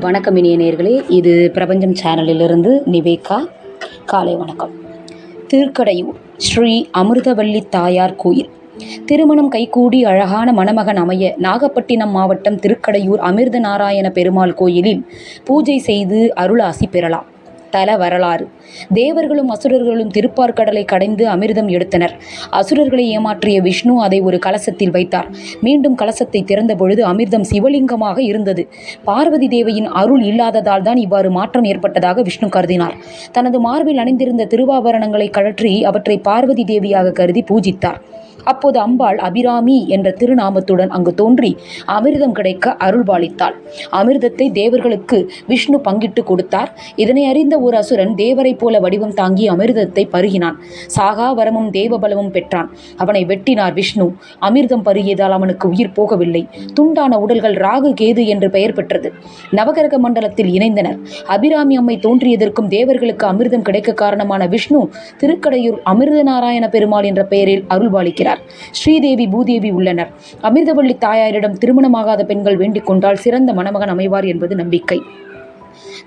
வணக்கம் இனிய நேயர்களே, இது பிரபஞ்சம் சேனலிலிருந்து நிவேகா. காலை வணக்கம். திருக்கடையூர் ஸ்ரீ அமிர்தவல்லி தாயார் கோயில். திருமணம் கைகூடி அழகான மணமகன் அமைய நாகப்பட்டினம் மாவட்டம் திருக்கடையூர் அமிர்த நாராயண பெருமாள் கோயிலில் பூஜை செய்து அருளாசி பெறலாம். தல வரலாறு. தேவர்களும் அசுரர்களும் திருப்பார்கடலை கடைந்து அமிர்தம் எடுத்தனர். அசுரர்களை ஏமாற்றிய விஷ்ணு அதை ஒரு கலசத்தில் வைத்தார். மீண்டும் கலசத்தை திறந்த பொழுது அமிர்தம் சிவலிங்கமாக இருந்தது. பார்வதி தேவியின் அருள் இல்லாததால் தான் இவ்வாறு மாற்றம் ஏற்பட்டதாக விஷ்ணு கருதினார். தனது மார்பில் அணிந்திருந்த திருவாபரணங்களை கழற்றி அவற்றை பார்வதி தேவியாக கருதி பூஜித்தார். அப்போது அம்பாள் அபிராமி என்ற திருநாமத்துடன் அங்கு தோன்றி அமிர்தம் கிடைக்க அருள்பாலித்தாள். அமிர்தத்தை தேவர்களுக்கு விஷ்ணு பங்கிட்டு கொடுத்தார். இதனை அறிந்த ஒரு அசுரன் தேவரை போல வடிவம் தாங்கி அமிர்தத்தை பருகினான். சாகா வரமும் தேவ பலமும் பெற்றான். அவனை வெட்டினார் விஷ்ணு. அமிர்தம் பருகியதால் அவனுக்கு உயிர் போகவில்லை. துண்டான உடல்கள் ராகு கேது என்று பெயர் பெற்றது. நவகிரக மண்டலத்தில் இணைந்தனர். அபிராமி அம்மை தோன்றியதற்கும் தேவர்களுக்கு அமிர்தம் கிடைக்க காரணமான விஷ்ணு திருக்கடையூர் அமிர்த நாராயண பெருமாள் என்ற பெயரில் அருள்பாலிக்கிறார். ஸ்ரீதேவி பூதேவி உள்ளனர். அமிர்தவல்லி தாயாரிடம் திருமணமாகாத பெண்கள் வேண்டிக் கொண்டால் சிறந்த மணமகன் அமைவார் என்பது நம்பிக்கை.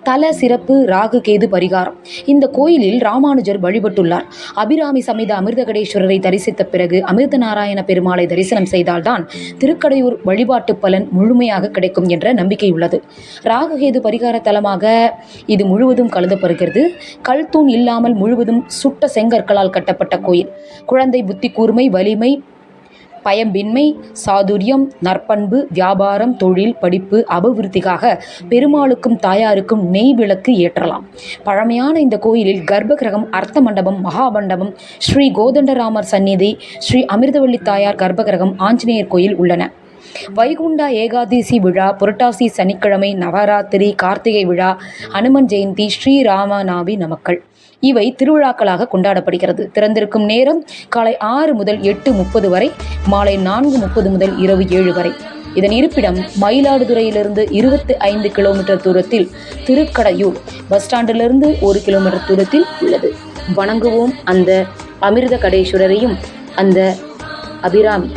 தல சிறப்பு ராகு கேது பரிகாரம். இந்த கோயிலில் ராமானுஜர் வழிபட்டுள்ளார். அபிராமி சமேத அமிர்தகடேஸ்வரரை தரிசித்த பிறகு அமிர்த நாராயண பெருமாளை தரிசனம் செய்தால்தான் திருக்கடையூர் வழிபாட்டு பலன் முழுமையாக கிடைக்கும் என்ற நம்பிக்கை உள்ளது. ராகு கேது பரிகார தலமாக இது முழுவதும் கருதப்படுகிறது. கல் தூண் இல்லாமல் முழுவதும் சுட்ட செங்கற்களால் கட்டப்பட்ட கோயில். குழந்தை புத்தி கூர்மை, வலிமை, பயம்பின்மை, சாதுரியம், நற்பண்பு, வியாபாரம், தொழில், படிப்பு அபிவிருத்திக்காக பெருமாளுக்கும் தாயாருக்கும் நெய் விளக்கு ஏற்றலாம். பழமையான இந்த கோயிலில் கர்ப்ப கிரகம், அர்த்த மண்டபம், மகாமண்டபம், ஸ்ரீ கோதண்டராமர் சந்நிதி, ஸ்ரீ அமிர்தவல்லி தாயார் கர்ப்பகிரகம், ஆஞ்சநேயர் கோயில் உள்ளன. வைகுண்டா ஏகாதசி விழா, புரட்டாசி சனிக்கிழமை, நவராத்திரி, கார்த்திகை விழா, அனுமன் ஜெயந்தி, ஸ்ரீராமநாவி நமக்கள் இவை திருவிழாக்களாக கொண்டாடப்படுகிறது. திறந்திருக்கும் நேரம் காலை 6 முதல் 8:30 வரை, மாலை 4:30 முதல் இரவு 7 வரை. இதன் இருப்பிடம் மயிலாடுதுறையிலிருந்து 25 கிலோமீட்டர் தூரத்தில், திருக்கடையூர் பஸ் ஸ்டாண்டிலிருந்து 1 கிலோமீட்டர் தூரத்தில் உள்ளது. வணங்குவோம் அந்த அமிர்த கடேஸ்வரரையும் அந்த அபிராமி